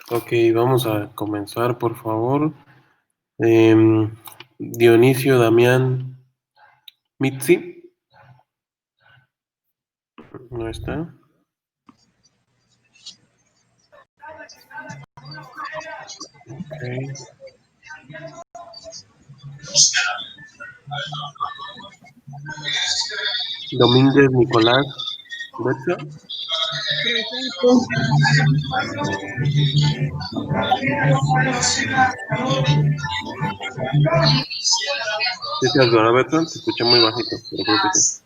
Ok, vamos a comenzar, por favor. Em, Dionisio Damián Mitzi, no está. Ok. Domínguez Nicolás Betsia. ¿Sí te ayudará, Betsia? Te escuché muy bajito, pero creo que sí.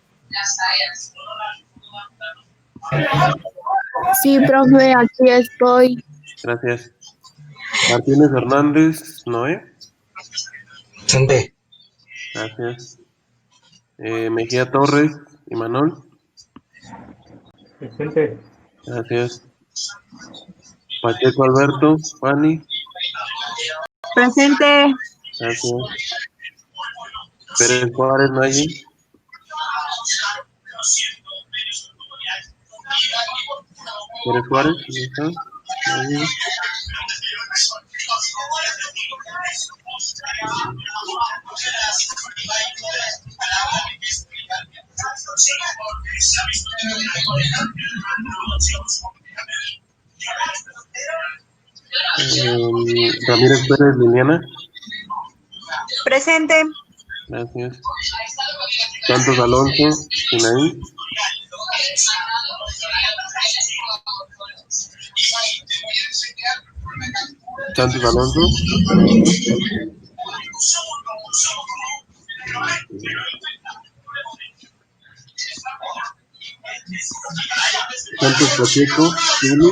Sí, profe, aquí estoy. Gracias. Martínez Hernández, Noé. Presente. Gracias. Mejía Torres, Imanol. Presente. Gracias. Pacheco Alberto, Fanny. Presente. Gracias. Pérez Juárez, Nayi. Pérez Juárez, ¿dónde está? Nayi. Ramírez Pérez, Liliana. Presente. Gracias. Santos Alonso, Sinaí. Santos Alonso. Santos Pacheco, Juli.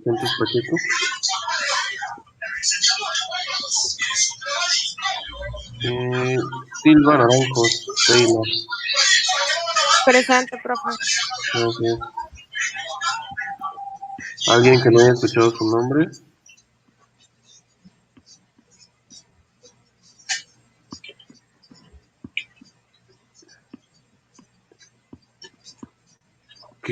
Santos Pacheco. Silva Naranjos, Taylor. Presente, profe. Gracias. ¿Alguien que no haya escuchado su nombre? Ok.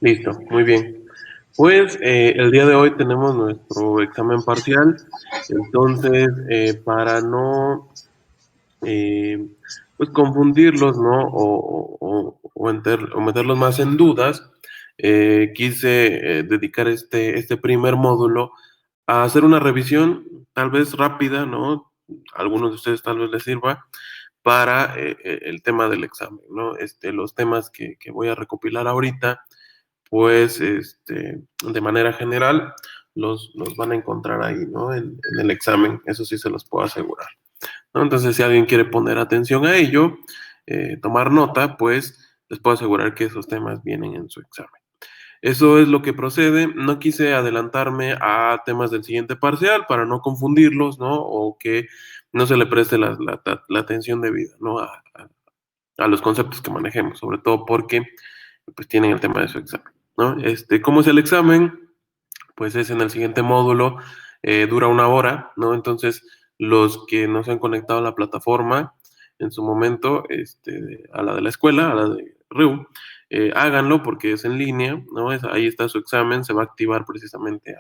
Listo, muy bien. Pues el día de hoy tenemos nuestro examen parcial, entonces para no pues confundirlos, ¿no? O meterlos más en dudas, quise dedicar este primer módulo a hacer una revisión tal vez rápida, ¿no? A algunos de ustedes tal vez les sirva para el tema del examen, ¿no? Los temas que voy a recopilar ahorita pues de manera general los van a encontrar ahí, ¿no? En el examen, eso sí se los puedo asegurar, ¿no? Entonces, si alguien quiere poner atención a ello, tomar nota, pues les puedo asegurar que esos temas vienen en su examen. Eso es lo que procede. No quise adelantarme a temas del siguiente parcial para no confundirlos, ¿no? O que no se le preste la atención debida, ¿no? A los conceptos que manejemos, sobre todo porque pues tienen el tema de su examen, ¿no? ¿Cómo es el examen? Pues es en el siguiente módulo, dura 1 hora, ¿no? Entonces, los que no se han conectado a la plataforma en su momento, a la de la escuela, a la de RIU, háganlo porque es en línea, ¿no? Ahí está su examen, se va a activar precisamente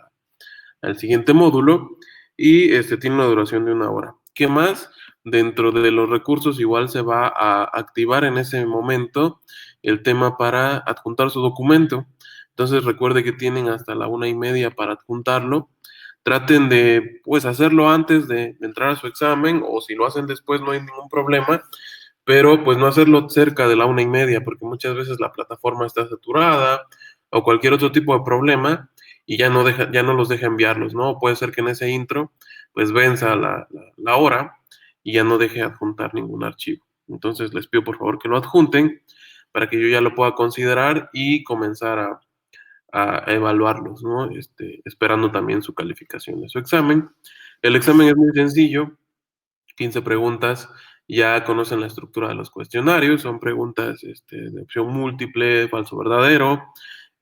al siguiente módulo y tiene una duración de 1 hora. ¿Qué más? Dentro de los recursos igual se va a activar en ese momento el tema para adjuntar su documento. Entonces recuerde que tienen hasta la 1:30 para adjuntarlo. Traten de pues hacerlo antes de entrar a su examen o si lo hacen después no hay ningún problema, pero pues no hacerlo cerca de la 1:30 porque muchas veces la plataforma está saturada o cualquier otro tipo de problema y ya no los deja enviarlos, ¿no? Puede ser que en ese intro pues venza la hora y ya no deje adjuntar ningún archivo. Entonces les pido por favor que lo adjunten para que yo ya lo pueda considerar y comenzar a evaluarlos, ¿no? Esperando también su calificación de su examen. El examen es muy sencillo, 15 preguntas, ya conocen la estructura de los cuestionarios, son preguntas de opción múltiple, falso verdadero,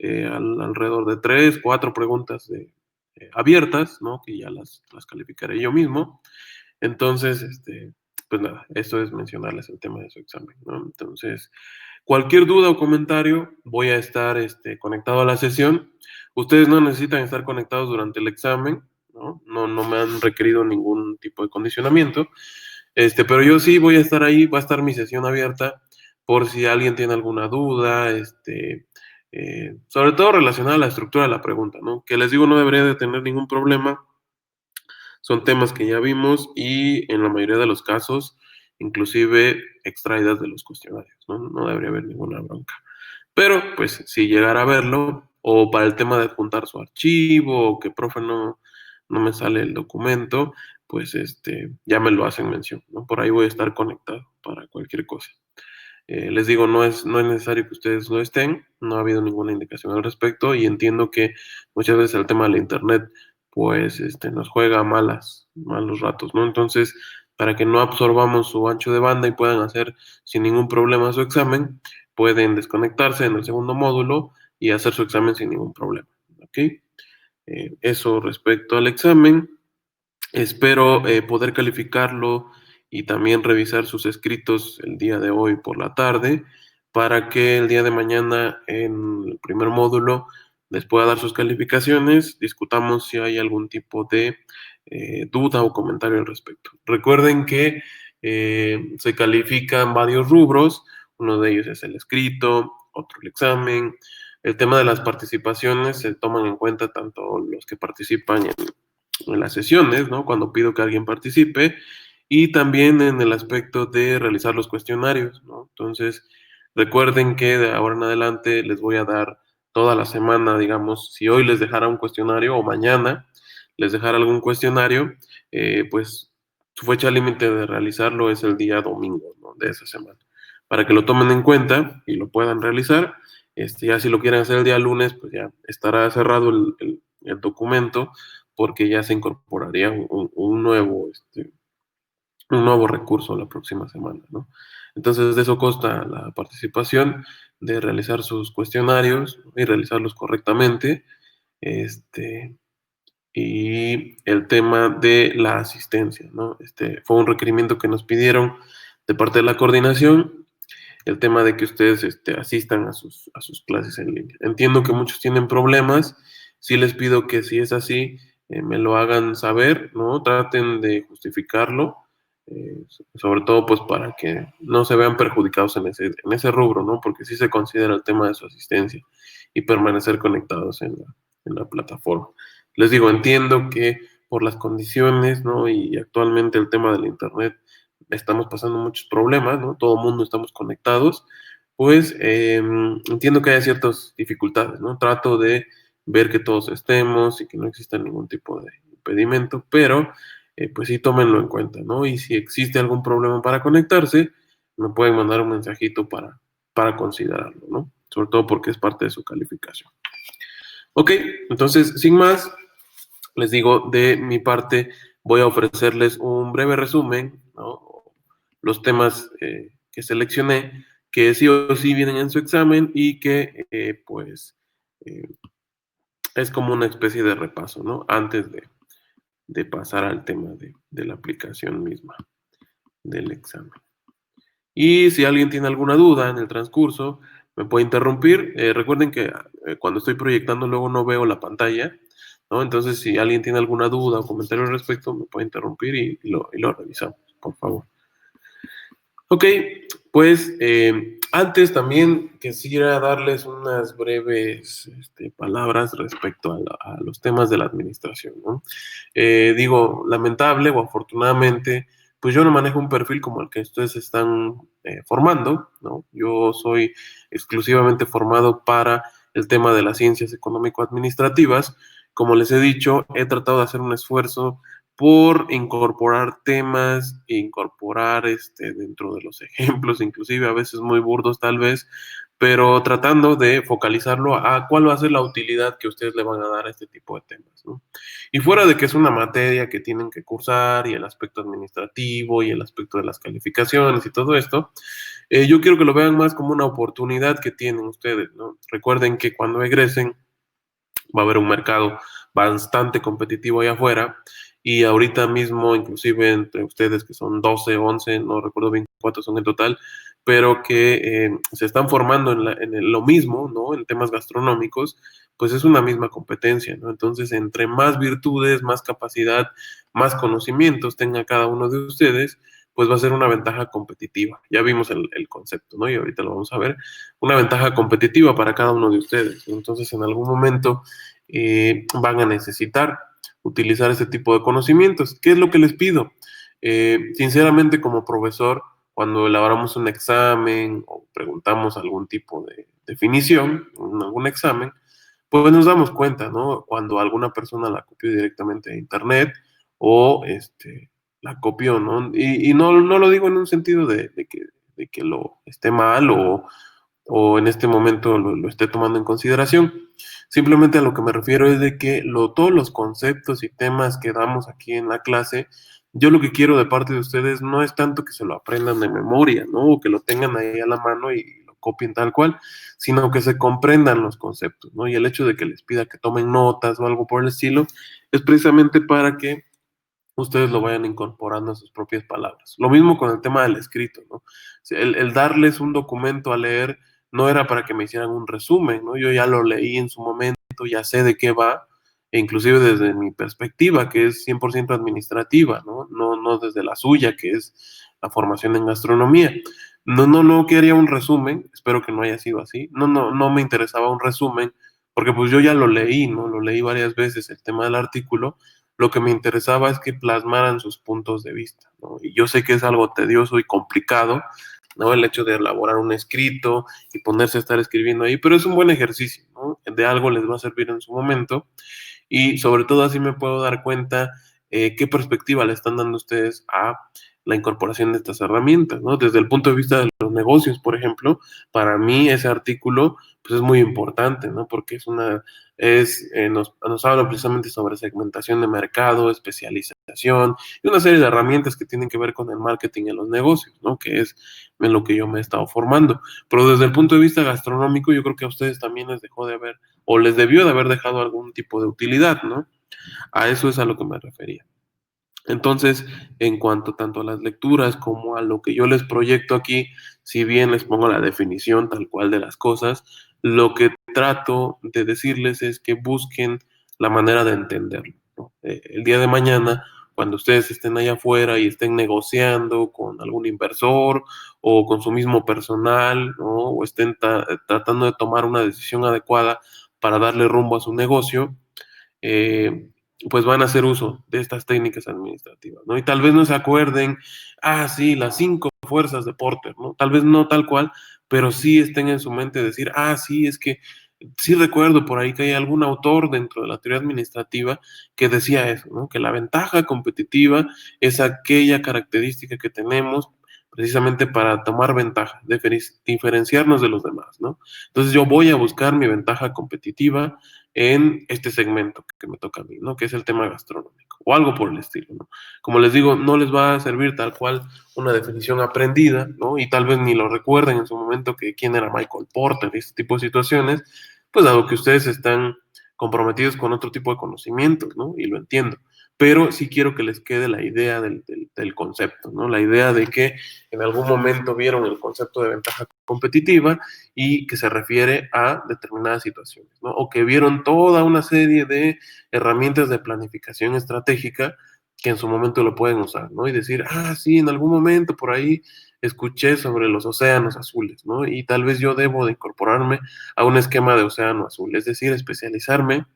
alrededor de 3, 4 preguntas abiertas, ¿no? Que ya las calificaré yo mismo. Entonces, pues nada, esto es mencionarles el tema de su examen, ¿no? Entonces, cualquier duda o comentario, voy a estar conectado a la sesión. Ustedes no necesitan estar conectados durante el examen, ¿no? No me han requerido ningún tipo de condicionamiento, pero yo sí voy a estar ahí, va a estar mi sesión abierta por si alguien tiene alguna duda, sobre todo relacionada a la estructura de la pregunta, ¿no? Que les digo, no debería de tener ningún problema. Son temas que ya vimos y en la mayoría de los casos, inclusive extraídas de los cuestionarios, ¿no? No debería haber ninguna bronca. Pero, pues, si llegara a verlo, o para el tema de adjuntar su archivo, o que profe no me sale el documento, pues, ya me lo hacen mención, ¿no? Por ahí voy a estar conectado para cualquier cosa. Les digo, no es necesario que ustedes lo estén, no ha habido ninguna indicación al respecto y entiendo que muchas veces el tema de la internet, pues, nos juega malos ratos, ¿no? Entonces, para que no absorbamos su ancho de banda y puedan hacer sin ningún problema su examen, pueden desconectarse en el segundo módulo y hacer su examen sin ningún problema, ¿ok? Eso respecto al examen. Espero poder calificarlo y también revisar sus escritos el día de hoy por la tarde para que el día de mañana en el primer módulo les pueda dar sus calificaciones, discutamos si hay algún tipo de duda o comentario al respecto. Recuerden que se califican varios rubros, uno de ellos es el escrito, otro el examen. El tema de las participaciones se toman en cuenta tanto los que participan en las sesiones, ¿no? Cuando pido que alguien participe y también en el aspecto de realizar los cuestionarios, ¿no? Entonces, recuerden que de ahora en adelante les voy a dar toda la semana, digamos, si hoy les dejara un cuestionario o mañana les dejara algún cuestionario, pues su fecha límite de realizarlo es el día domingo, ¿no? De esa semana, para que lo tomen en cuenta y lo puedan realizar. Ya si lo quieren hacer el día lunes, pues ya estará cerrado el documento porque ya se incorporaría un nuevo recurso la próxima semana, ¿no? Entonces, de eso consta la participación, de realizar sus cuestionarios y realizarlos correctamente, este, y el tema de la asistencia, ¿no? Fue un requerimiento que nos pidieron de parte de la coordinación, el tema de que ustedes asistan a sus clases en línea. Entiendo que muchos tienen problemas, sí les pido que si es así, me lo hagan saber, ¿no? Traten de justificarlo, sobre todo pues para que no se vean perjudicados en ese rubro, ¿no? Porque sí se considera el tema de su asistencia y permanecer conectados en la plataforma. Les digo, entiendo que por las condiciones, ¿no? Y actualmente el tema del internet estamos pasando muchos problemas, ¿no? Todo el mundo estamos conectados, pues entiendo que hay ciertas dificultades, ¿no? Trato de ver que todos estemos y que no exista ningún tipo de impedimento, pero pues sí tómenlo en cuenta, ¿no? Y si existe algún problema para conectarse, me pueden mandar un mensajito para considerarlo, ¿no? Sobre todo porque es parte de su calificación. Ok, entonces, sin más, les digo, de mi parte, voy a ofrecerles un breve resumen, ¿no? Los temas que seleccioné, que sí o sí vienen en su examen y que, pues, eh, es como una especie de repaso, ¿no? Antes de pasar al tema de la aplicación misma del examen. Y si alguien tiene alguna duda en el transcurso, me puede interrumpir. Recuerden que cuando estoy proyectando luego no veo la pantalla, ¿no? Entonces, si alguien tiene alguna duda o comentario al respecto, me puede interrumpir y lo revisamos, por favor. Ok, pues antes también quisiera darles unas breves palabras respecto a los temas de la administración, ¿no? Digo, lamentable o afortunadamente, pues yo no manejo un perfil como el que ustedes están formando, ¿no? Yo soy exclusivamente formado para el tema de las ciencias económico-administrativas. Como les he dicho, he tratado de hacer un esfuerzo por incorporar temas, incorporar dentro de los ejemplos, inclusive a veces muy burdos tal vez, pero tratando de focalizarlo a cuál va a ser la utilidad que ustedes le van a dar a este tipo de temas, ¿no? Y fuera de que es una materia que tienen que cursar y el aspecto administrativo y el aspecto de las calificaciones y todo esto, yo quiero que lo vean más como una oportunidad que tienen ustedes, ¿no? Recuerden que cuando egresen va a haber un mercado bastante competitivo allá afuera y ahorita mismo, inclusive entre ustedes que son 12, 11, no recuerdo bien cuántos son en total, pero que se están formando lo mismo, ¿no? En temas gastronómicos, pues es una misma competencia, ¿no? Entonces, entre más virtudes, más capacidad, más conocimientos tenga cada uno de ustedes, pues va a ser una ventaja competitiva. Ya vimos el concepto, ¿no? Y ahorita lo vamos a ver. Una ventaja competitiva para cada uno de ustedes. Entonces, en algún momento van a necesitar utilizar ese tipo de conocimientos. ¿Qué es lo que les pido? Sinceramente, como profesor, cuando elaboramos un examen o preguntamos algún tipo de definición, en algún examen, pues nos damos cuenta, ¿no? Cuando alguna persona la copió directamente de internet o la copió, ¿no? Y no lo digo en un sentido de que lo esté mal o en este momento lo esté tomando en consideración. Simplemente a lo que me refiero es de que todos los conceptos y temas que damos aquí en la clase, yo lo que quiero de parte de ustedes no es tanto que se lo aprendan de memoria, ¿no? O que lo tengan ahí a la mano y lo copien tal cual, sino que se comprendan los conceptos, ¿no? Y el hecho de que les pida que tomen notas o algo por el estilo es precisamente para que ustedes lo vayan incorporando a sus propias palabras. Lo mismo con el tema del escrito, ¿no? O sea, el darles un documento a leer no era para que me hicieran un resumen, ¿no? Yo ya lo leí en su momento, ya sé de qué va, e inclusive desde mi perspectiva, que es 100% administrativa, ¿no? No desde la suya, que es la formación en gastronomía. No quería un resumen, espero que no haya sido así. No me interesaba un resumen, porque pues yo ya lo leí, ¿no? Lo leí varias veces el tema del artículo. Lo que me interesaba es que plasmaran sus puntos de vista, ¿no? Y yo sé que es algo tedioso y complicado, ¿no? El hecho de elaborar un escrito y ponerse a estar escribiendo ahí, pero es un buen ejercicio, ¿no? De algo les va a servir en su momento y sobre todo así me puedo dar cuenta qué perspectiva le están dando ustedes a la incorporación de estas herramientas, ¿no? Desde el punto de vista de los negocios, por ejemplo, para mí ese artículo pues es muy importante, ¿no? Porque nos habla precisamente sobre segmentación de mercado, especialización y una serie de herramientas que tienen que ver con el marketing en los negocios, ¿no? Que es en lo que yo me he estado formando. Pero desde el punto de vista gastronómico, yo creo que a ustedes también les dejó de haber o les debió de haber dejado algún tipo de utilidad, ¿no? A eso es a lo que me refería. Entonces, en cuanto tanto a las lecturas como a lo que yo les proyecto aquí, si bien les pongo la definición tal cual de las cosas, lo que trato de decirles es que busquen la manera de entenderlo, ¿no? El día de mañana, cuando ustedes estén allá afuera y estén negociando con algún inversor o con su mismo personal, ¿no? O estén tratando de tomar una decisión adecuada para darle rumbo a su negocio, eh, pues van a hacer uso de estas técnicas administrativas, ¿no? Y tal vez no se acuerden, sí, las 5 fuerzas de Porter, ¿no? Tal vez no tal cual, pero sí estén en su mente decir, sí, es que sí recuerdo por ahí que hay algún autor dentro de la teoría administrativa que decía eso, ¿no? Que la ventaja competitiva es aquella característica que tenemos precisamente para tomar ventaja, diferenciarnos de los demás, ¿no? Entonces yo voy a buscar mi ventaja competitiva en este segmento que me toca a mí, ¿no? Que es el tema gastronómico o algo por el estilo, ¿no? Como les digo, no les va a servir tal cual una definición aprendida, ¿no? Y tal vez ni lo recuerden en su momento que quién era Michael Porter y este tipo de situaciones, pues dado que ustedes están comprometidos con otro tipo de conocimientos, ¿no? Y lo entiendo. Pero sí quiero que les quede la idea del concepto, ¿no? La idea de que en algún momento vieron el concepto de ventaja competitiva y que se refiere a determinadas situaciones, ¿no? O que vieron toda una serie de herramientas de planificación estratégica que en su momento lo pueden usar, ¿no? Y decir, sí, en algún momento por ahí escuché sobre los océanos azules, ¿no? Y tal vez yo debo de incorporarme a un esquema de océano azul, es decir, especializarme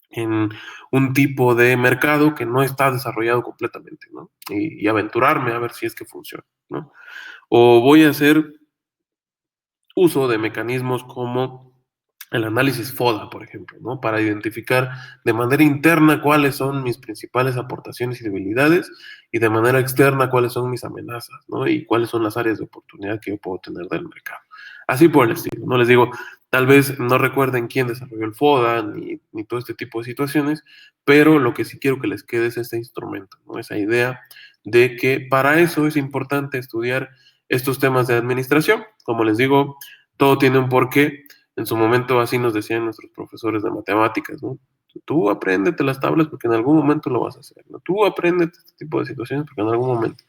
en un tipo de mercado que no está desarrollado completamente, ¿no? Y aventurarme a ver si es que funciona, ¿no? O voy a hacer uso de mecanismos como el análisis FODA, por ejemplo, ¿no? Para identificar de manera interna cuáles son mis principales aportaciones y debilidades y de manera externa cuáles son mis amenazas, ¿no? Y cuáles son las áreas de oportunidad que yo puedo tener del mercado. Así por el estilo, ¿no? Les digo, tal vez no recuerden quién desarrolló el FODA ni todo este tipo de situaciones, pero lo que sí quiero que les quede es este instrumento, ¿no? Esa idea de que para eso es importante estudiar estos temas de administración. Como les digo, todo tiene un porqué. En su momento así nos decían nuestros profesores de matemáticas, ¿no? Tú apréndete las tablas porque en algún momento lo vas a hacer, ¿no? Tú apréndete este tipo de situaciones porque en algún momento.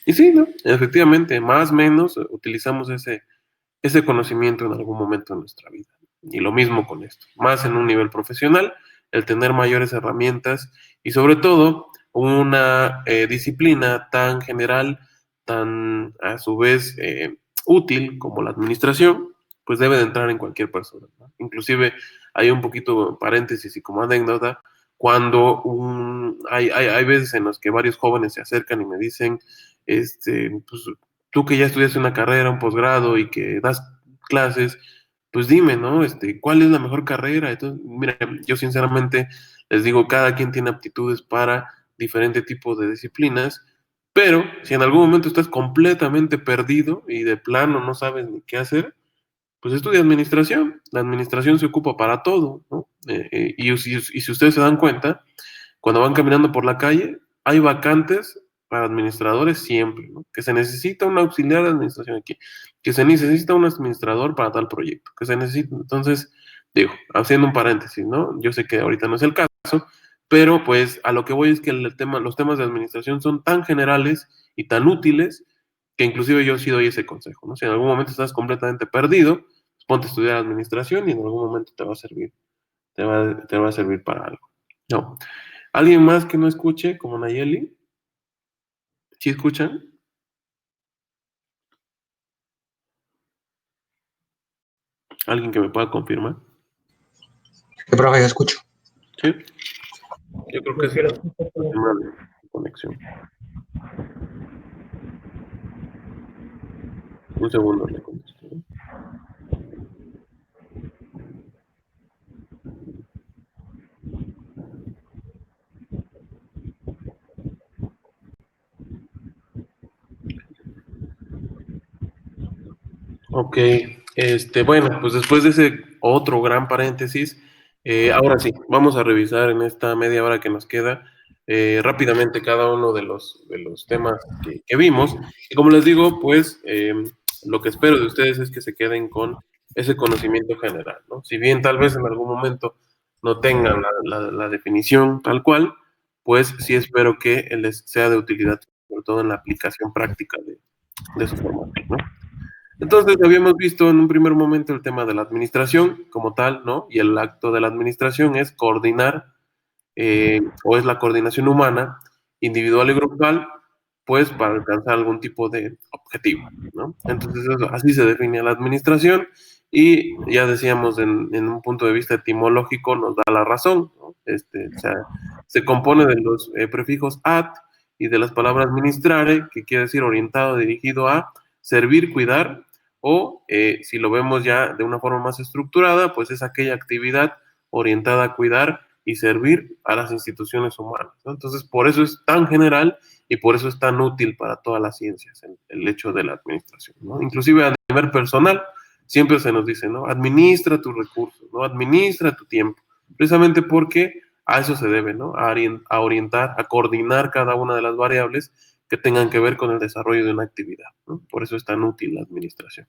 Y sí, ¿no? Efectivamente, más o menos utilizamos ese conocimiento en algún momento de nuestra vida. Y lo mismo con esto, más en un nivel profesional, el tener mayores herramientas y sobre todo una disciplina tan general, tan a su vez útil como la administración, pues debe de entrar en cualquier persona, ¿no? Inclusive hay un poquito paréntesis y como anécdota, cuando hay veces en los que varios jóvenes se acercan y me dicen, pues tú que ya estudiaste una carrera, un posgrado y que das clases, pues dime, ¿no? ¿Cuál es la mejor carrera? Entonces, mira, yo sinceramente les digo, cada quien tiene aptitudes para diferente tipo de disciplinas, pero si en algún momento estás completamente perdido y de plano no sabes ni qué hacer, pues estudia administración. La administración se ocupa para todo, ¿no? Y si ustedes se dan cuenta, cuando van caminando por la calle, hay vacantes para administradores siempre, ¿no? Que se necesita un auxiliar de administración aquí, que se necesita un administrador para tal proyecto, que se necesita. Entonces, digo, haciendo un paréntesis, ¿no? Yo sé que ahorita no es el caso, pero pues a lo que voy es que los temas de administración son tan generales y tan útiles que inclusive yo sí doy ese consejo, ¿no? Si en algún momento estás completamente perdido, pues ponte a estudiar administración y en algún momento te va a servir, te va a servir para algo, ¿no? ¿Alguien más que no escuche, como Nayeli? ¿Sí escuchan? ¿Alguien que me pueda confirmar? ¿Qué profe? Escucho. Sí, yo creo que sí. Tema de conexión. Un segundo le contesto, ¿no? Ok, bueno, pues después de ese otro gran paréntesis, ahora sí, vamos a revisar en esta media hora que nos queda rápidamente cada uno de los temas que vimos. Y como les digo, pues lo que espero de ustedes es que se queden con ese conocimiento general, ¿no? Si bien tal vez en algún momento no tengan la definición tal cual, pues sí espero que les sea de utilidad, sobre todo en la aplicación práctica de su formación, ¿no? Entonces, habíamos visto en un primer momento el tema de la administración como tal, ¿no? Y el acto de la administración es coordinar, o es la coordinación humana, individual y grupal, pues para alcanzar algún tipo de objetivo, ¿no? Entonces, así se define la administración y ya decíamos en un punto de vista etimológico nos da la razón, ¿no? O sea, se compone de los prefijos ad y de las palabras ministrare, que quiere decir orientado, dirigido a servir, cuidar, o si lo vemos ya de una forma más estructurada, pues es aquella actividad orientada a cuidar y servir a las instituciones humanas, ¿no? Entonces, por eso es tan general y por eso es tan útil para todas las ciencias el hecho de la administración, ¿no? Inclusive a nivel personal, siempre se nos dice, ¿no? Administra tus recursos, ¿no? Administra tu tiempo, precisamente porque a eso se debe, ¿no? A orientar, a coordinar cada una de las variables que tengan que ver con el desarrollo de una actividad, ¿no? Por eso es tan útil la administración.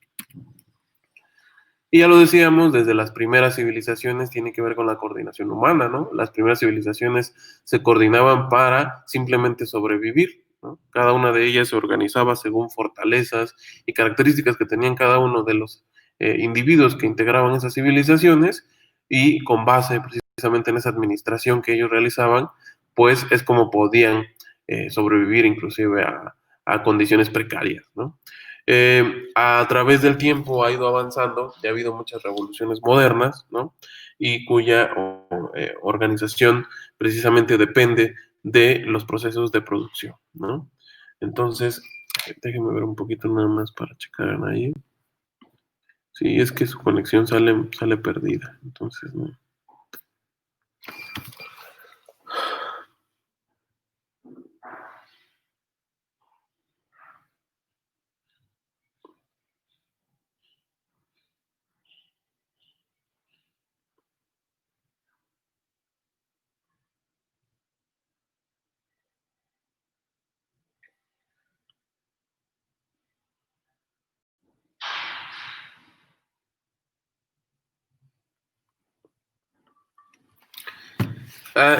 Y ya lo decíamos, desde las primeras civilizaciones tiene que ver con la coordinación humana, ¿no? Las primeras civilizaciones se coordinaban para simplemente sobrevivir, ¿no? Cada una de ellas se organizaba según fortalezas y características que tenían cada uno de los individuos que integraban esas civilizaciones y con base precisamente en esa administración que ellos realizaban, pues es como podían sobrevivir inclusive a condiciones precarias, ¿no? A través del tiempo ha ido avanzando, ya ha habido muchas revoluciones modernas, ¿no? Y cuya organización precisamente depende de los procesos de producción, ¿no? Entonces, déjenme ver un poquito nada más para checar ahí. Sí, es que su conexión sale perdida, entonces no.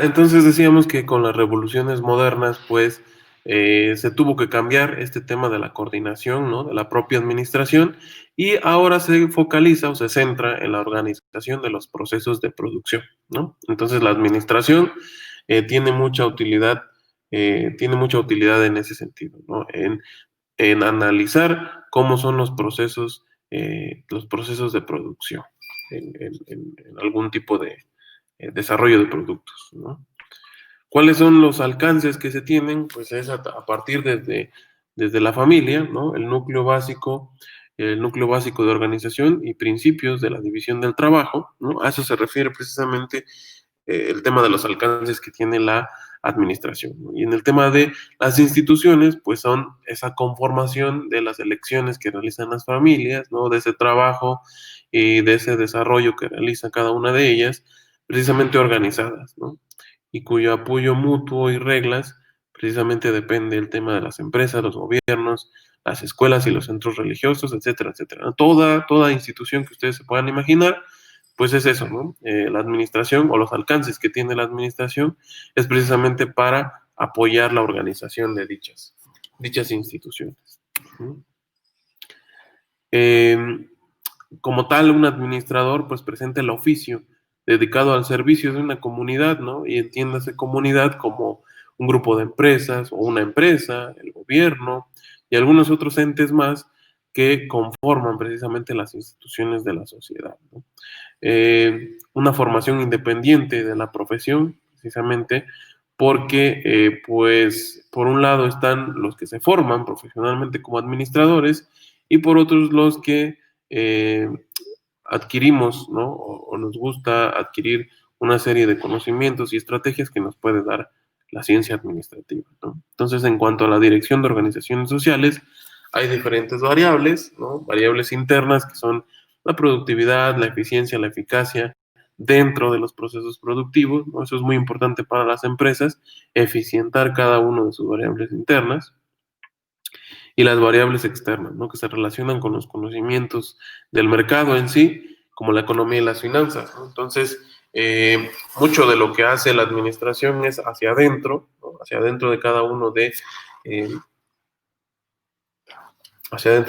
Entonces decíamos que con las revoluciones modernas, pues se tuvo que cambiar este tema de la coordinación, ¿no? De la propia administración y ahora se focaliza o se centra en la organización de los procesos de producción, ¿no? Entonces la administración tiene tiene mucha utilidad en ese sentido, ¿no? En analizar cómo son los procesos de producción en algún tipo de desarrollo de productos, ¿no? ¿Cuáles son los alcances que se tienen? Pues es a partir desde la familia, ¿no? El núcleo básico de organización y principios de la división del trabajo, ¿no? A eso se refiere precisamente el tema de los alcances que tiene la administración, ¿no? Y en el tema de las instituciones, pues son esa conformación de las elecciones que realizan las familias, ¿no? De ese trabajo y de ese desarrollo que realiza cada una de ellas, precisamente organizadas, ¿no? Y cuyo apoyo mutuo y reglas precisamente depende el tema de las empresas, los gobiernos, las escuelas y los centros religiosos, etcétera, etcétera, ¿no? Toda institución que ustedes se puedan imaginar, pues es eso, ¿no? La administración o los alcances que tiene la administración es precisamente para apoyar la organización de dichas instituciones. ¿No? Eh, Como tal, un administrador pues presenta el oficio dedicado al servicio de una comunidad, ¿no? Y entiéndase comunidad como un grupo de empresas o una empresa, el gobierno y algunos otros entes más que conforman precisamente las instituciones de la sociedad, ¿no? Una formación independiente de la profesión, precisamente porque, pues, por un lado están los que se forman profesionalmente como administradores y por otros los que eh, adquirimos, ¿no? O nos gusta adquirir una serie de conocimientos y estrategias que nos puede dar la ciencia administrativa, ¿no? Entonces, en cuanto a la dirección de organizaciones sociales, hay diferentes variables, ¿no? Variables internas que son la productividad, la eficiencia, la eficacia dentro de los procesos productivos, ¿no? Eso es muy importante para las empresas, eficientar cada una de sus variables internas y las variables externas, ¿no? Que se relacionan con los conocimientos del mercado en sí, como la economía y las finanzas, ¿no? Entonces, mucho de lo que hace la administración es hacia adentro, ¿no? Eh, hacia adentro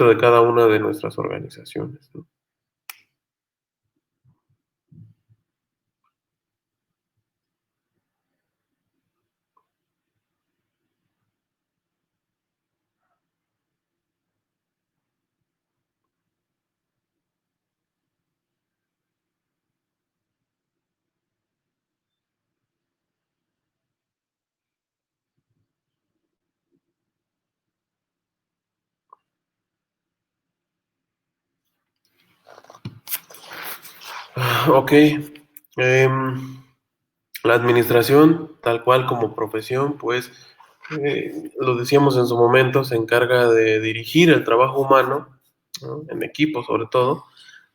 de cada una de nuestras organizaciones, ¿no? Ok. La administración, tal cual como profesión, pues, lo decíamos en su momento, se encarga de dirigir el trabajo humano, ¿no? En equipo sobre todo,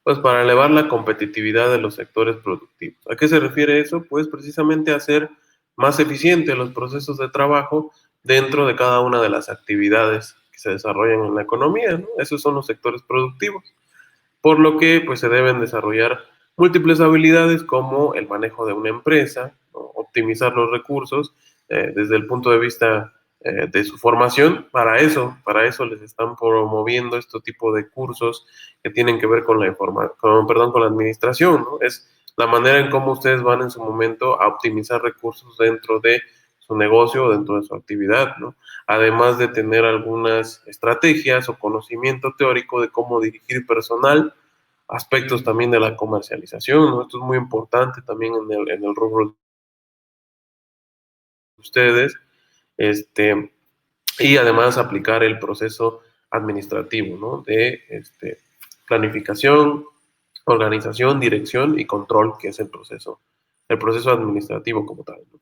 pues para elevar la competitividad de los sectores productivos. ¿A qué se refiere eso? Pues precisamente a hacer más eficientes los procesos de trabajo dentro de cada una de las actividades que se desarrollan en la economía, ¿no? Esos son los sectores productivos, por lo que pues se deben desarrollar múltiples habilidades como el manejo de una empresa, ¿no? Optimizar los recursos desde el punto de vista de su formación. Para eso les están promoviendo este tipo de cursos que tienen que ver con con la administración, ¿no? Es la manera en cómo ustedes van en su momento a optimizar recursos dentro de su negocio o dentro de su actividad, ¿no? Además de tener algunas estrategias o conocimiento teórico de cómo dirigir personal, aspectos también de la comercialización, ¿no? Esto es muy importante también en el rubro de ustedes, este, y además aplicar el proceso administrativo, ¿no? planificación, organización, dirección y control, que es el proceso administrativo como tal, ¿no?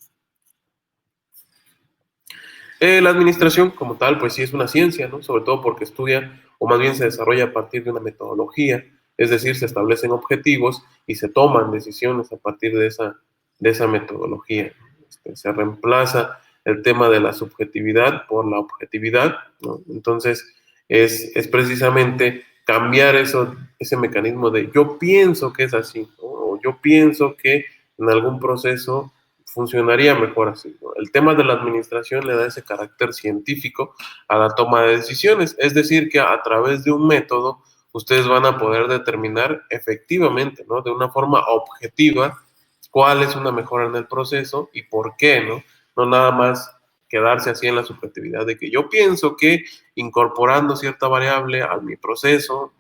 La administración como tal, pues sí es una ciencia, ¿no? Sobre todo porque estudia, o más bien se desarrolla a partir de una metodología, es decir, se establecen objetivos y se toman decisiones a partir de esa metodología. Se reemplaza el tema de la subjetividad por la objetividad, ¿no? Entonces, es precisamente cambiar ese mecanismo de yo pienso que es así, ¿no? O yo pienso que en algún proceso funcionaría mejor así, ¿no? El tema de la administración le da ese carácter científico a la toma de decisiones, es decir, que a través de un método ustedes van a poder determinar efectivamente, ¿no? De una forma objetiva cuál es una mejora en el proceso y por qué, ¿no? No nada más quedarse así en la subjetividad de que yo pienso que incorporando cierta variable a mi proceso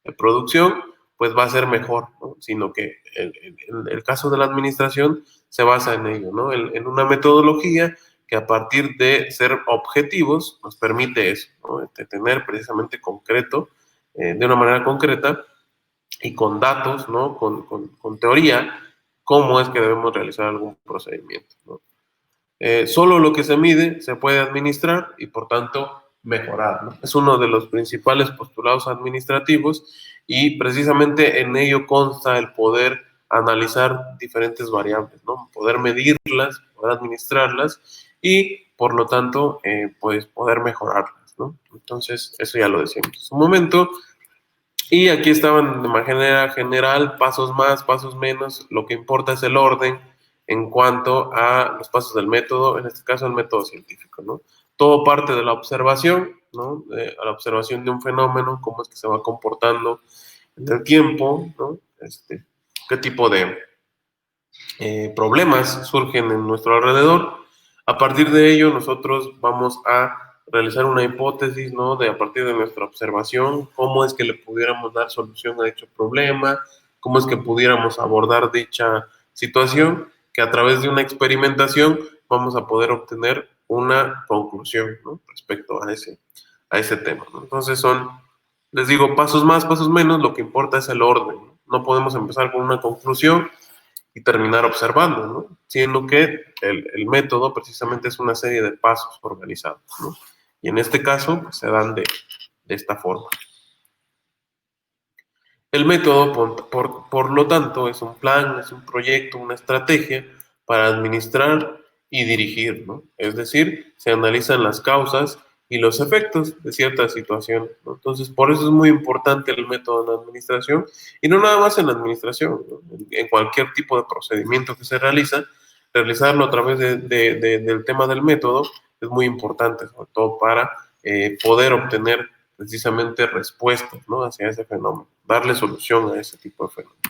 de producción, pues va a ser mejor, ¿no? Sino que el caso de la administración se basa en ello, ¿no? En una metodología que a partir de ser objetivos nos permite eso, ¿no? De tener precisamente concreto, de una manera concreta y con datos, ¿no? Con teoría, cómo es que debemos realizar algún procedimiento, ¿no? Solo lo que se mide se puede administrar y por tanto mejorar, ¿no? Es uno de los principales postulados administrativos y precisamente en ello consta el poder analizar diferentes variables, ¿no? Poder medirlas, poder administrarlas y por lo tanto pues poder mejorarlas, ¿no? Entonces eso ya lo decíamos en su momento. Y aquí estaban de manera general, pasos más, pasos menos, lo que importa es el orden en cuanto a los pasos del método, en este caso el método científico, ¿no? Todo parte de la observación, ¿no? A la observación de un fenómeno, cómo es que se va comportando en el tiempo, ¿no? Qué tipo de problemas surgen en nuestro alrededor. A partir de ello, nosotros vamos a realizar una hipótesis, ¿no? De a partir de nuestra observación, cómo es que le pudiéramos dar solución a dicho problema, cómo es que pudiéramos abordar dicha situación, que a través de una experimentación vamos a poder obtener una conclusión, ¿no? Respecto a ese tema, ¿no? Entonces les digo, pasos más, pasos menos, lo que importa es el orden, ¿no? No podemos empezar con una conclusión y terminar observando, ¿no? Siendo que el método precisamente es una serie de pasos organizados, ¿no? Y en este caso pues, se dan de esta forma. El método, por lo tanto, es un plan, es un proyecto, una estrategia para administrar y dirigir, ¿no? Es decir, se analizan las causas y los efectos de ciertas situaciones, ¿no? Entonces, por eso es muy importante el método en la administración y no nada más en la administración, ¿no? En cualquier tipo de procedimiento que se realiza, realizarlo a través del tema del método es muy importante, sobre todo para poder obtener precisamente respuestas, ¿no? Hacia ese fenómeno, darle solución a ese tipo de fenómenos.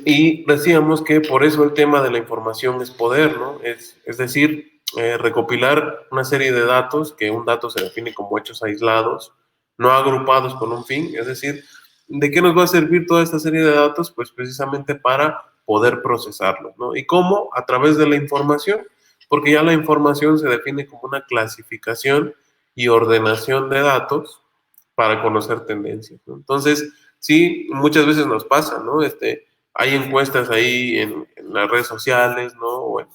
Y decíamos que por eso el tema de la información es poder, ¿no? Es decir, recopilar una serie de datos, que un dato se define como hechos aislados, no agrupados con un fin, es decir, ¿de qué nos va a servir toda esta serie de datos? Pues precisamente para poder procesarlos, ¿no? ¿Y cómo? A través de la información, porque ya la información se define como una clasificación y ordenación de datos para conocer tendencias, ¿no? Entonces, sí, muchas veces nos pasa, ¿no? Hay encuestas ahí en las redes sociales, ¿no? O en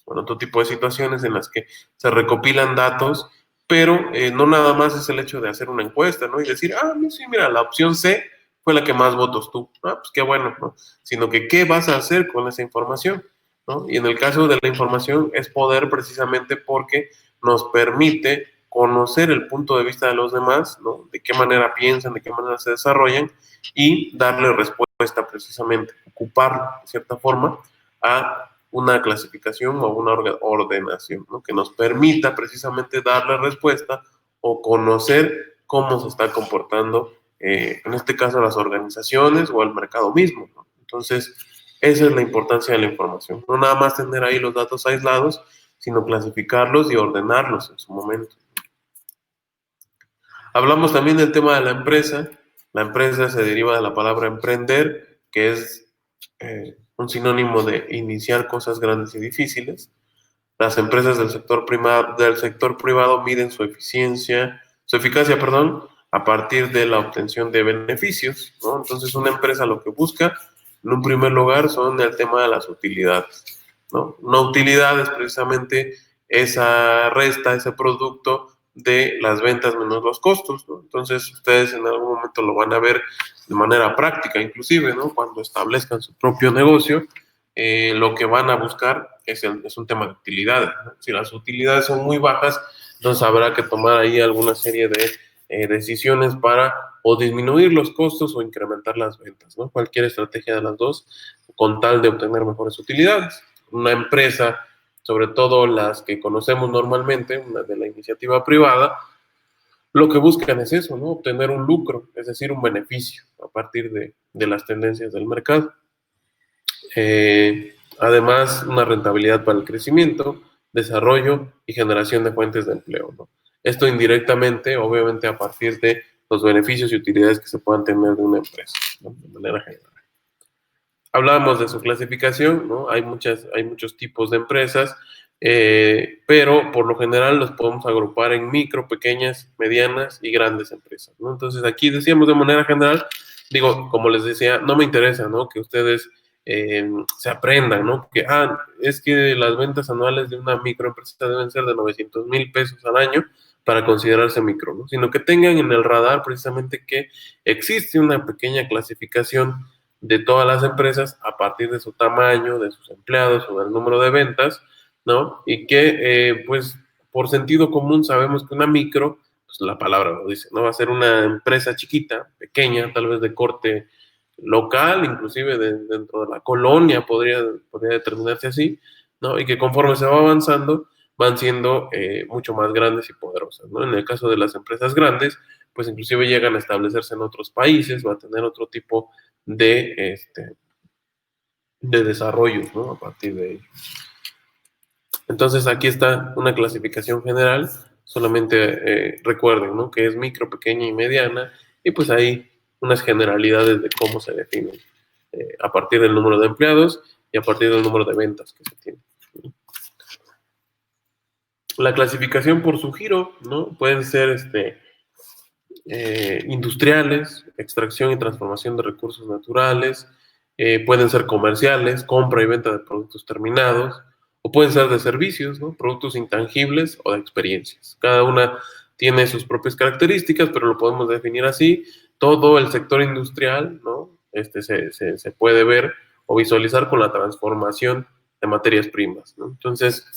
otro tipo de situaciones en las que se recopilan datos, pero no nada más es el hecho de hacer una encuesta, ¿no? Y decir, sí, mira, la opción C fue la que más votos tuvo. Pues qué bueno, ¿no? Sino que, ¿qué vas a hacer con esa información? ¿No? Y en el caso de la información es poder precisamente porque nos permite conocer el punto de vista de los demás, ¿no? De qué manera piensan, de qué manera se desarrollan y darle respuesta precisamente, ocuparlo de cierta forma a una clasificación o una ordenación, ¿no? Que nos permita precisamente darle respuesta o conocer cómo se está comportando, en este caso, las organizaciones o el mercado mismo, ¿no? Entonces, esa es la importancia de la información. No nada más tener ahí los datos aislados, sino clasificarlos y ordenarlos en su momento. Hablamos también del tema de la empresa. La empresa se deriva de la palabra emprender, que es un sinónimo de iniciar cosas grandes y difíciles. Las empresas del sector privado miden su eficacia, perdón, a partir de la obtención de beneficios, ¿no? Entonces, una empresa lo que busca, en un primer lugar, son el tema de las utilidades, ¿no? Una utilidad es precisamente esa resta, ese producto de las ventas menos los costos, ¿no? Entonces, ustedes en algún momento lo van a ver de manera práctica, inclusive, ¿no? Cuando establezcan su propio negocio, lo que van a buscar es un tema de utilidades, ¿no? Si las utilidades son muy bajas, entonces habrá que tomar ahí alguna serie de decisiones para o disminuir los costos o incrementar las ventas, ¿no? Cualquier estrategia de las dos con tal de obtener mejores utilidades. Una empresa, sobre todo las que conocemos normalmente, una de la iniciativa privada, lo que buscan es eso, ¿no? Obtener un lucro, es decir, un beneficio a partir de las tendencias del mercado. Además, una rentabilidad para el crecimiento, desarrollo y generación de fuentes de empleo, ¿no? Esto indirectamente, obviamente, a partir de los beneficios y utilidades que se puedan tener de una empresa, ¿no? De manera general. Hablábamos de su clasificación, ¿no? Hay muchos tipos de empresas, pero por lo general los podemos agrupar en micro, pequeñas, medianas y grandes empresas, ¿no? Entonces aquí decíamos de manera general, digo, como les decía, no me interesa, ¿no? Que ustedes se aprendan, ¿no? Que, es que las ventas anuales de una microempresa deben ser de 900,000 pesos al año para considerarse micro, ¿no? Sino que tengan en el radar precisamente que existe una pequeña clasificación de todas las empresas a partir de su tamaño, de sus empleados o del número de ventas, ¿no? Y que, pues, por sentido común sabemos que una micro, pues la palabra lo dice, ¿no? Va a ser una empresa chiquita, pequeña, tal vez de corte local, inclusive dentro de la colonia podría determinarse así, ¿no? Y que conforme se va avanzando, van siendo mucho más grandes y poderosas, ¿no? En el caso de las empresas grandes, pues inclusive llegan a establecerse en otros países, va a tener otro tipo de desarrollo, ¿no? A partir de ello. Entonces aquí está una clasificación general, solamente recuerden, ¿no? Que es micro, pequeña y mediana, y pues hay unas generalidades de cómo se definen a partir del número de empleados y a partir del número de ventas que se tiene. La clasificación por su giro, ¿no? Pueden ser industriales, extracción y transformación de recursos naturales, pueden ser comerciales, compra y venta de productos terminados, o pueden ser de servicios, ¿no? Productos intangibles o de experiencias. Cada una tiene sus propias características, pero lo podemos definir así. Todo el sector industrial, ¿no? Se puede ver o visualizar con la transformación de materias primas, ¿no? Entonces,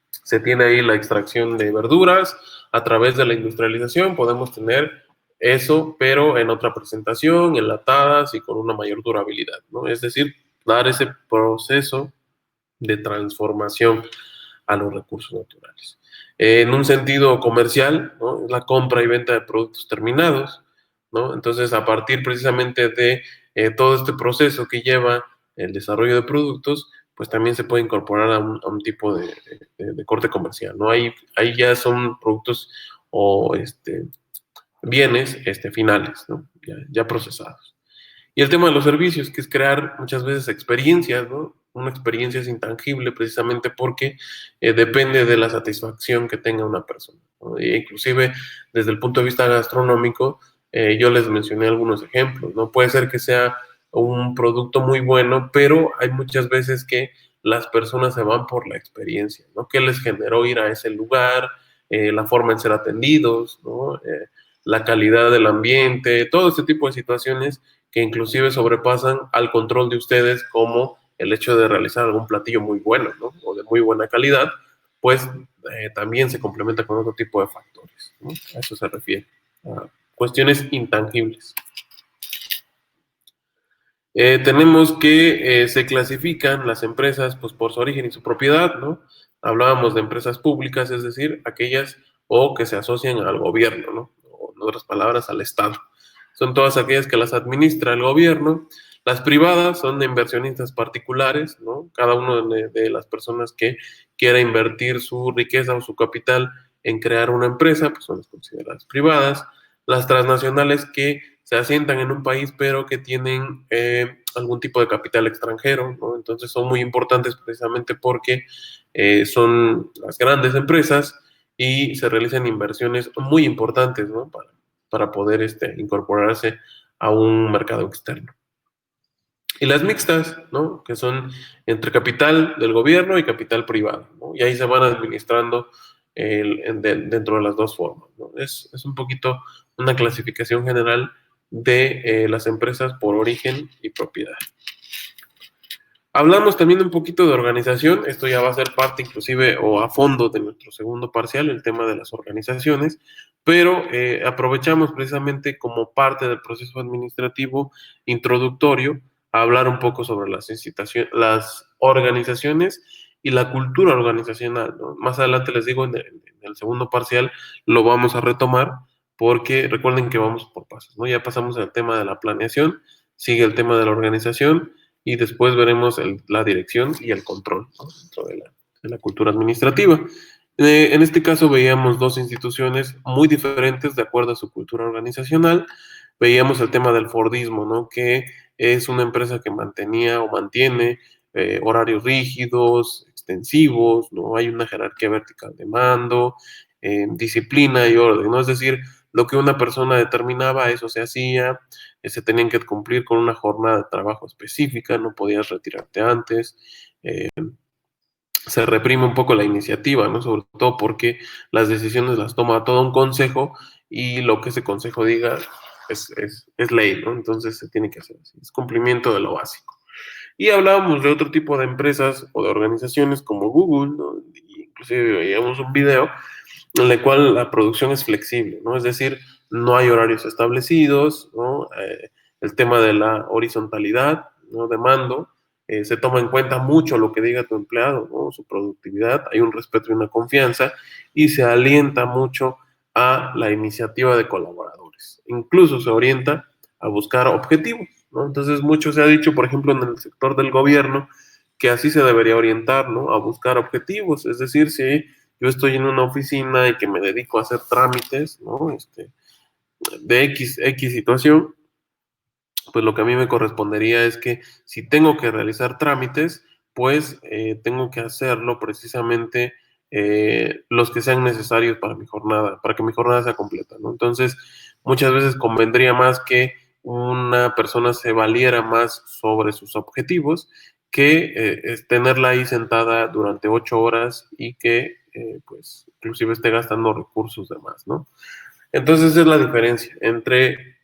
se tiene ahí la extracción de verduras. A través de la industrialización podemos tener eso, pero en otra presentación, enlatadas y con una mayor durabilidad, ¿no? Es decir, dar ese proceso de transformación a los recursos naturales. En un sentido comercial, ¿no? Es la compra y venta de productos terminados, ¿no? Entonces, a partir precisamente de todo este proceso que lleva el desarrollo de productos, pues también se puede incorporar a un tipo de corte comercial, ¿no? Ahí ya son productos o bienes finales, ¿no? Ya procesados. Y el tema de los servicios, que es crear muchas veces experiencias, ¿no? Una experiencia es intangible precisamente porque depende de la satisfacción que tenga una persona, ¿no? E inclusive desde el punto de vista gastronómico, yo les mencioné algunos ejemplos, ¿no? Puede ser que sea un producto muy bueno, pero hay muchas veces que las personas se van por la experiencia, ¿no? ¿Qué les generó ir a ese lugar? La forma en ser atendidos, ¿no? La calidad del ambiente, todo este tipo de situaciones que inclusive sobrepasan al control de ustedes, como el hecho de realizar algún platillo muy bueno, ¿no? O de muy buena calidad, pues también se complementa con otro tipo de factores, ¿no? A eso se refiere, a cuestiones intangibles. Tenemos que se clasifican las empresas pues, por su origen y su propiedad, ¿no? Hablábamos de empresas públicas, es decir, aquellas o que se asocian al gobierno, ¿no? O en otras palabras, al Estado. Son todas aquellas que las administra el gobierno. Las privadas son de inversionistas particulares, ¿no? Cada una de las personas que quiera invertir su riqueza o su capital en crear una empresa, pues son las consideradas privadas. Las transnacionales que se asientan en un país, pero que tienen algún tipo de capital extranjero, ¿no? Entonces son muy importantes precisamente porque son las grandes empresas y se realizan inversiones muy importantes, ¿no? para poder incorporarse a un mercado externo. Y las mixtas, ¿no? Que son entre capital del gobierno y capital privado, ¿no? Y ahí se van administrando dentro de las dos formas, ¿no? Es un poquito una clasificación general de las empresas por origen y propiedad. Hablamos también un poquito de organización, esto ya va a ser parte inclusive o a fondo de nuestro segundo parcial, el tema de las organizaciones, pero aprovechamos precisamente como parte del proceso administrativo introductorio a hablar un poco sobre las organizaciones y la cultura organizacional, ¿no? Más adelante les digo, en el segundo parcial lo vamos a retomar porque recuerden que vamos por pasos, ¿no? Ya pasamos al tema de la planeación, sigue el tema de la organización, y después veremos la dirección y el control, ¿no? Dentro de la cultura administrativa. En este caso veíamos dos instituciones muy diferentes de acuerdo a su cultura organizacional. Veíamos el tema del Fordismo, ¿no? Que es una empresa que mantenía o mantiene horarios rígidos, extensivos, ¿no? Hay una jerarquía vertical de mando, disciplina y orden, ¿no? Es decir, lo que una persona determinaba, eso se hacía, se tenían que cumplir con una jornada de trabajo específica, no podías retirarte antes, se reprime un poco la iniciativa, ¿no? Sobre todo porque las decisiones las toma todo un consejo y lo que ese consejo diga es ley, ¿no? Entonces se tiene que hacer así, es cumplimiento de lo básico. Y hablábamos de otro tipo de empresas o de organizaciones como Google, ¿no? Inclusive veíamos un video en el cual la producción es flexible, ¿no? Es decir, no hay horarios establecidos, ¿no? El tema de la horizontalidad, ¿no? De mando, se toma en cuenta mucho lo que diga tu empleado, ¿no? Su productividad, hay un respeto y una confianza, y se alienta mucho a la iniciativa de colaboradores. Incluso se orienta a buscar objetivos, ¿no? Entonces, mucho se ha dicho, por ejemplo, en el sector del gobierno, que así se debería orientar, ¿no? A buscar objetivos, es decir, si yo estoy en una oficina y que me dedico a hacer trámites, ¿no? De X situación, pues lo que a mí me correspondería es que si tengo que realizar trámites, pues tengo que hacerlo precisamente los que sean necesarios para mi jornada, para que mi jornada sea completa, ¿no? Entonces, muchas veces convendría más que una persona se valiera más sobre sus objetivos que es tenerla ahí sentada durante 8 horas y que, pues, inclusive esté gastando recursos de más, ¿no? Entonces, esa es la diferencia entre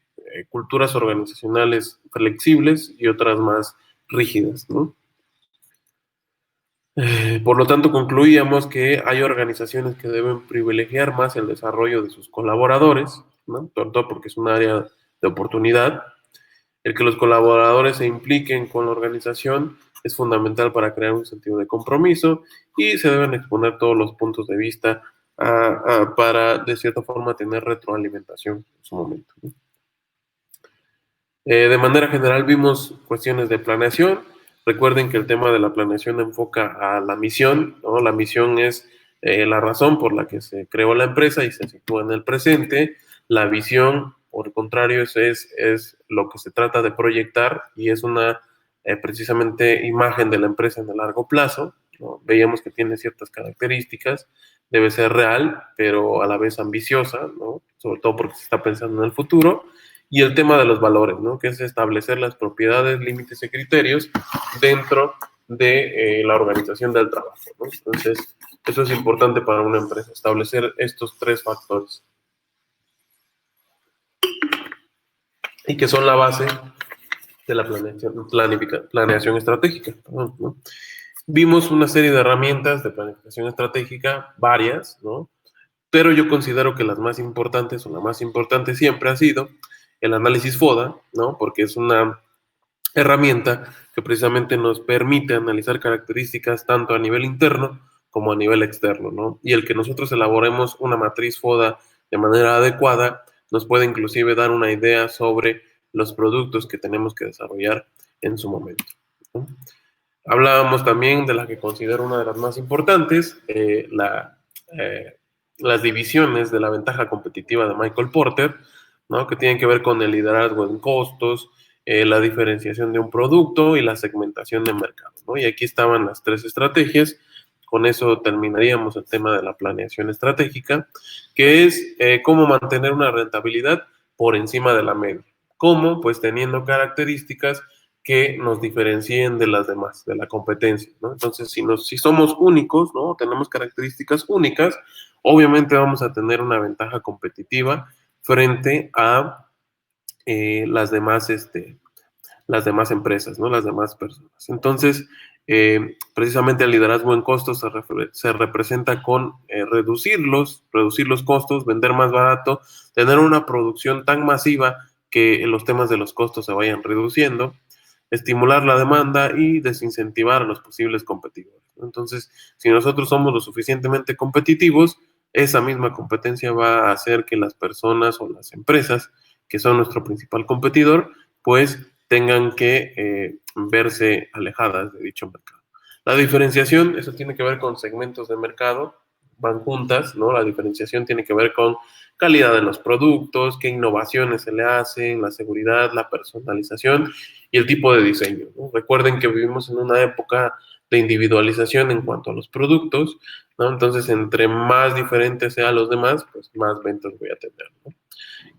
culturas organizacionales flexibles y otras más rígidas, ¿no? Por lo tanto, concluíamos que hay organizaciones que deben privilegiar más el desarrollo de sus colaboradores, ¿no? Sobre todo porque es un área de oportunidad. El que los colaboradores se impliquen con la organización es fundamental para crear un sentido de compromiso y se deben exponer todos los puntos de vista para, de cierta forma, tener retroalimentación en su momento, ¿no? De manera general vimos cuestiones de planeación. Recuerden que el tema de la planeación enfoca a la misión, ¿no? La misión es la razón por la que se creó la empresa y se sitúa en el presente. La visión, por el contrario, es lo que se trata de proyectar y es una precisamente imagen de la empresa en el largo plazo, ¿no? Veíamos que tiene ciertas características, debe ser real, pero a la vez ambiciosa, ¿no? Sobre todo porque se está pensando en el futuro. Y el tema de los valores, ¿no? Que es establecer las propiedades, límites y criterios dentro de la organización del trabajo, ¿no? Entonces, eso es importante para una empresa, establecer estos tres factores. Y que son la base de la planeación estratégica, ¿no? Vimos una serie de herramientas de planificación estratégica, varias, ¿no? Pero yo considero que las más importantes, o la más importante siempre ha sido el análisis FODA, ¿no? Porque es una herramienta que precisamente nos permite analizar características tanto a nivel interno como a nivel externo, ¿no? Y el que nosotros elaboremos una matriz FODA de manera adecuada nos puede inclusive dar una idea sobre los productos que tenemos que desarrollar en su momento, ¿no? Hablábamos también de la que considero una de las más importantes, las divisiones de la ventaja competitiva de Michael Porter, ¿no? Que tienen que ver con el liderazgo en costos, la diferenciación de un producto y la segmentación de mercado, ¿no? Y aquí estaban las tres estrategias con eso terminaríamos el tema de la planeación estratégica, que es cómo mantener una rentabilidad por encima de la media. ¿Cómo? Pues teniendo características que nos diferencien de las demás, de la competencia, ¿no? Entonces, si somos únicos, ¿no? Tenemos características únicas, obviamente vamos a tener una ventaja competitiva frente a las demás empresas, ¿no? Las demás personas. Entonces, precisamente el liderazgo en costos se representa con reducir los costos, vender más barato, tener una producción tan masiva que los temas de los costos se vayan reduciendo, estimular la demanda y desincentivar a los posibles competidores, ¿no? Entonces, si nosotros somos lo suficientemente competitivos, esa misma competencia va a hacer que las personas o las empresas, que son nuestro principal competidor, pues tengan que verse alejadas de dicho mercado. La diferenciación, eso tiene que ver con segmentos de mercado, van juntas, ¿no? La diferenciación tiene que ver con calidad de los productos, qué innovaciones se le hacen, la seguridad, la personalización y el tipo de diseño, ¿no? Recuerden que vivimos en una época de individualización en cuanto a los productos, ¿no? Entonces, entre más diferentes sean los demás, pues más ventas voy a tener, ¿no?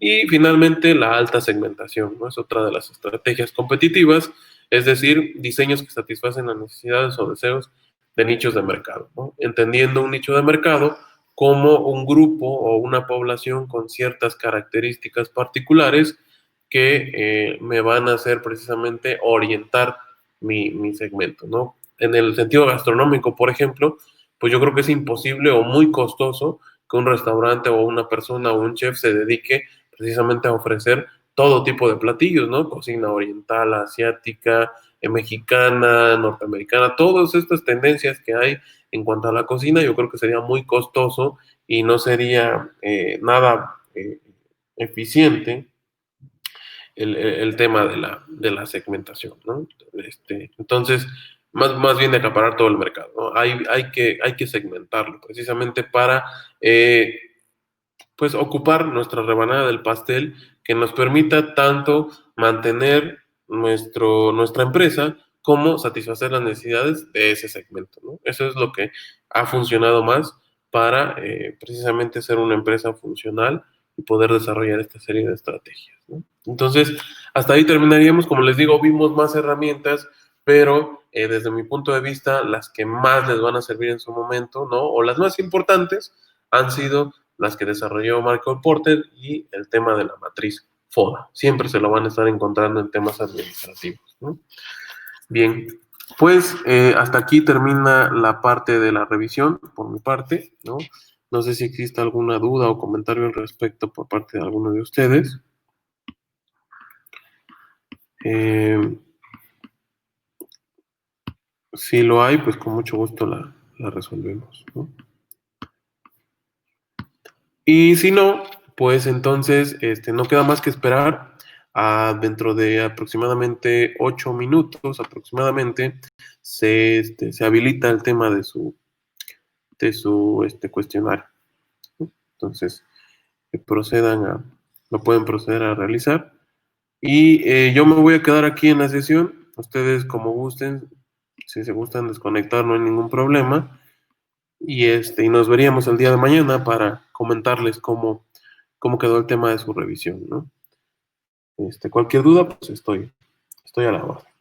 Y finalmente, la alta segmentación, ¿no? Es otra de las estrategias competitivas, es decir, diseños que satisfacen las necesidades o deseos de nichos de mercado, ¿no? Entendiendo un nicho de mercado como un grupo o una población con ciertas características particulares que me van a hacer precisamente orientar mi segmento, ¿no? En el sentido gastronómico, por ejemplo, pues yo creo que es imposible o muy costoso que un restaurante o una persona o un chef se dedique precisamente a ofrecer todo tipo de platillos, ¿no? Cocina oriental, asiática, mexicana, norteamericana, todas estas tendencias que hay en cuanto a la cocina, yo creo que sería muy costoso y no sería nada eficiente el tema de la segmentación, ¿no? Entonces, más bien de acaparar todo el mercado, ¿no? Hay que segmentarlo precisamente para pues ocupar nuestra rebanada del pastel que nos permita tanto mantener nuestra empresa como satisfacer las necesidades de ese segmento, ¿no? Eso es lo que ha funcionado más para precisamente ser una empresa funcional y poder desarrollar esta serie de estrategias, ¿no? Entonces, hasta ahí terminaríamos. Como les digo, vimos más herramientas, pero desde mi punto de vista, las que más les van a servir en su momento, ¿no? O las más importantes han sido las que desarrolló Michael Porter y el tema de la matriz FODA. Siempre se lo van a estar encontrando en temas administrativos, ¿no? Bien, pues hasta aquí termina la parte de la revisión por mi parte, ¿no? No sé si existe alguna duda o comentario al respecto por parte de alguno de ustedes. Si lo hay, pues con mucho gusto la resolvemos, ¿no? Y si no, pues entonces no queda más que esperar a dentro de aproximadamente 8 minutos aproximadamente se habilita el tema de su cuestionario, ¿no? Entonces, lo pueden proceder a realizar. Y yo me voy a quedar aquí en la sesión. Ustedes como gusten, si se gustan desconectar, no hay ningún problema. Y nos veríamos el día de mañana para comentarles cómo quedó el tema de su revisión, ¿no? Cualquier duda, pues estoy a la orden.